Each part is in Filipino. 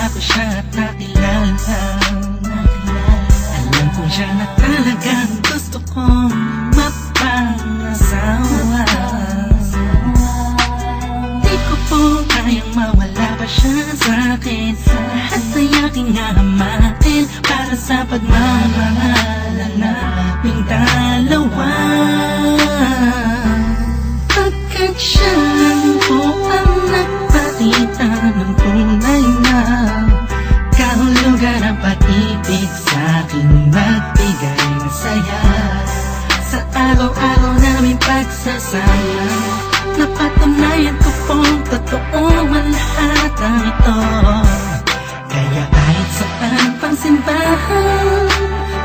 ko siya at nakilala, alam ko siya na talagang gusto kong mapangasawa. Di ko po kayang mawala pa siya sa'kin. Lahat ay aking hahamakin para sa pagmamahalan naming dalawa. Pagkat siya lang po ang nagpakita ng tunay na kahulugan ng pag-ibig sa'king magbigay ng saya sa araw-araw naming pagsasama. Napatunayan ko pong totoo ang lahat ng ito. Kaya kahit saan pang simbahan,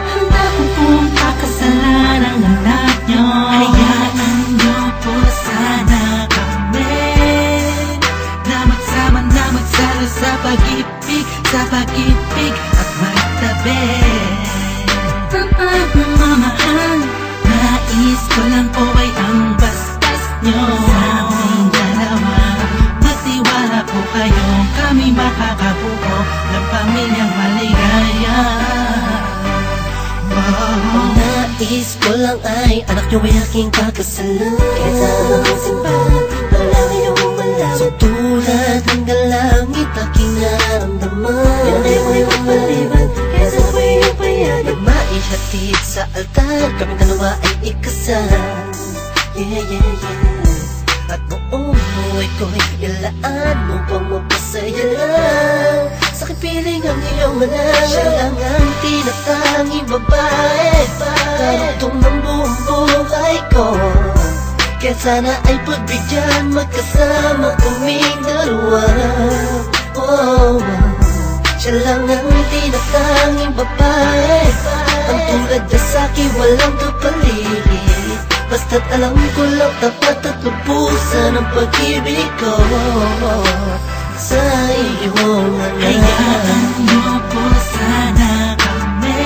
handa ko pong pakasalan ang anak nyo. Hayaan nyo po sana kami na magsama na magsalo sa pag-ibig, sa pag-ibig at magtabi. Ang pagmamahal, nais ko lang po ay ang bastas nyo sa aming dalawa. Magtiwala po kayo, kami makakabuo ng pamilyang maligaya. Nais ko lang ay anak nyo ay aking pagkasalan. Kaysa ang simbahan, wala ngayong malaman. So tulad ng galangit aking naramdaman. Yan ay may mapaliban, kaysa ako'y iyong payagan. Maihatid sa altar, kaming dalawa ay ikasal. Yeah, yeah, yeah. At buong buhay ko'y ilaan mo pang mapasaya lang. Sa kipiling ang iyong anak, siya lang ang tinatanging babae. Karugtong ng buong buhay ko, kaya sana ay pagbigyan magkasama kaming dalawa. Oh, siya lang ang tinatanging babae, ang tulad na sa'kin walang kapalit. Basta't alam ko lang tapat at lubusan ang pag-ibig ko sa iyong anak. Hayaan nyo po sana kami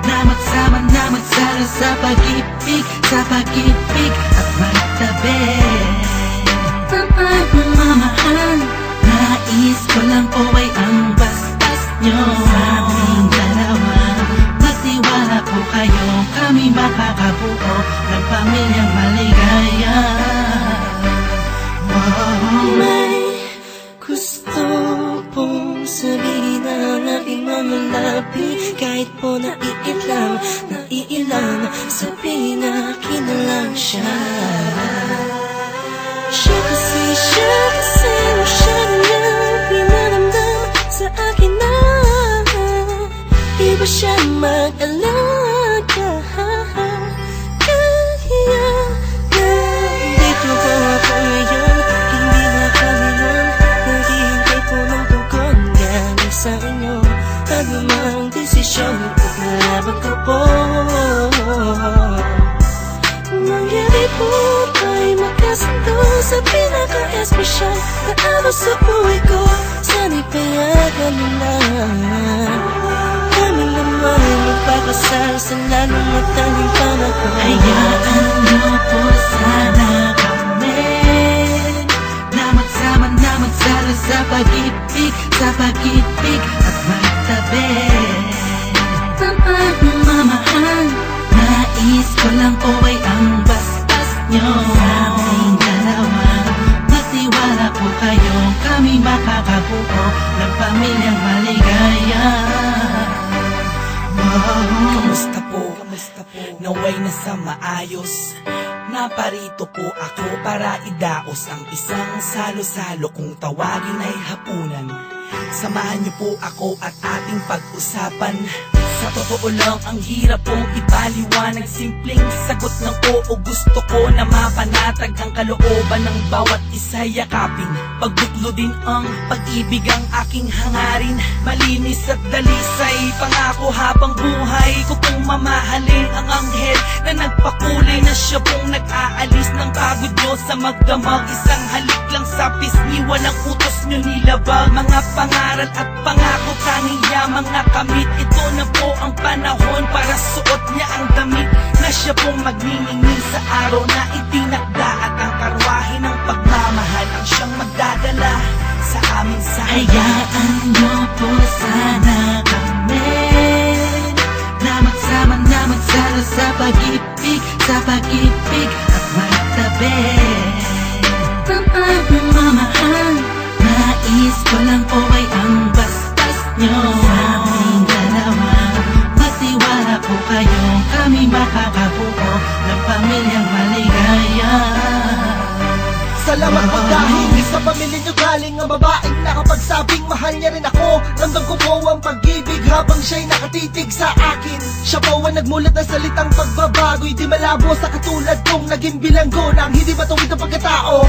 na magsama na magsalo sa pag-ibig, sa pag-ibig at magtabi. Ang pagmamahal, nais ko lang po ay ang bastas nyo sa aming dalawa. Magtiwala po kayo, kami makakabuo ng pamilyang maligaya. May gusto pong sabihin ang aking mga labi. Kahit po naiilang, sabihin akin na lang siya. Siya kasi masyado niyang pinanamdam sa akin na iba siya mag-alaga. Kaya nandito po ako ngayon, hindi makalimutan. Naghihintay po ng tugon galing sa inyo. Ano mang desisyon, paglalaban ko po. Mangyari po ay magkasundo sa pinaka-espesyal na araw sa buhay ko. Sana'y payagan mo na kami naman magpakasal sa lalong matanging panahon. Hayaan nyo po sana kami na magsama na magsalo sa pag-ibig, sa pag-ibig at magtabi. Ang pagmamahal, nais ko lang po ay ang bastas nyo sa aming dalawa. Magtiwala po kayo, kami makakabuo ng pamilyang maligaya. Kamusta po? Naway na sa maayos. Naparito po ako para idaos ang isang salo-salo kung tawagin ay hapunan. Samahan niyo po ako at ating pag-usapan. Sa totoo lang, ang hirap pong ipaliwanag. Simpleng sagot ng oo, gusto ko na mapanatag ang kalooban ng bawat isa yakapin. Pagbuklo din ang pag-ibig ang aking hangarin. Malinis at dalisay, pangako habang buhay ko pong mamahalin ang anghel na nagpakulay na siya pong nag-aalis ng pagod nyo sa magdamag. Isang halik lang sa pisngi, walang utos nyo nilabag. Mga pangaral at pangako, tanging yamang nakamit. Ito na po ang panahon para suot niya ang damit na siya pong magniningning sa araw na itinakda. At ang karwahe ng pagmamahal ang siyang magdadala sa aming sana. Hayaan niyo po sana kami na magsama na magsalo sa pag-ibig, sa pag-ibig at magtabi ng pagmamahal. Nais ko lang po ay ang bastas nyo sa aming dalawa. Magtiwala po kayo, kami makakabuo ng pamilyang maligaya. Salamat po dahil sa pamilya niyo galing ang babaeng nakapagsabing mahal niya rin ako. Ramdam ko po ang pag-ibig habang siya'y nakatitig sa akin. Siya po ang nagmulat ng salitang pagbabago'y di malabo sa katulad kong naging bilanggo ng hindi matuwid ang pagkatao.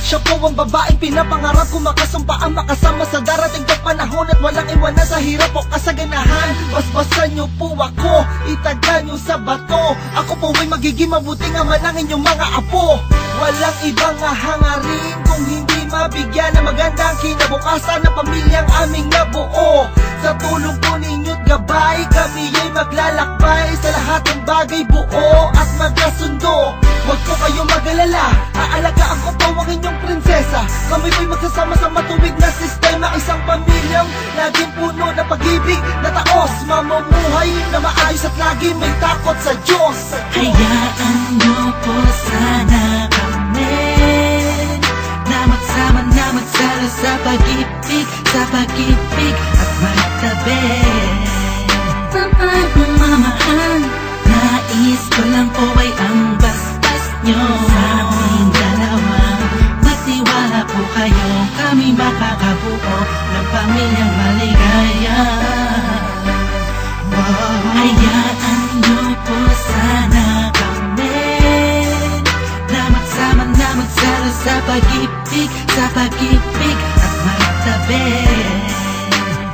Siya po ang babaeng pinapangarap ko, makasumpaan makasama sa darating na panahon at walang iwanan sa hirap o kasaganahan. Basbasan niyo po ako, itaga niyo sa bato. Ako po ay magiging mabuting ama ng inyong mga apo. Walang ibang hangarin kung hindi mabigyan ng magandang kinabukasan ng pamilyang aming nabuo. Sa tulong po ninyo't gabay, kami ay maglalakbay sa lahat ng bagay, buo at magkasundo. Huwag po kayong mag-alala, aalagaan ko po ang inyong prinsesa. Kami po'y magsasama sa matuwid na sistema, isang pamilyang laging puno ng pag-ibig na taos, mamumuhay na maayos at lagi may takot sa Diyos. Hayaan niyo po sana kami na magsama na magsalo sa pag-ibig, sa pag-ibig at magtabi ng pagmamahal. Nais ko lang po ay ang bastas nyo sa aming dalawa. Magtiwala po kayo, kami makakabuo ng pamilyang maligaya. Hayaan niyo po sana kami na magsama na magsalo sa pag-ibig, sa pag-ibig at magtabi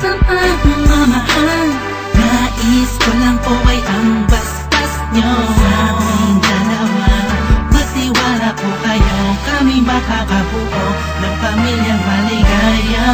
ng pagmamahal. Nais ko lang po ay ang bastas nyo sa aming dalawa. Magtiwala po kayo, kami makakabuo ng pamilyang maligaya.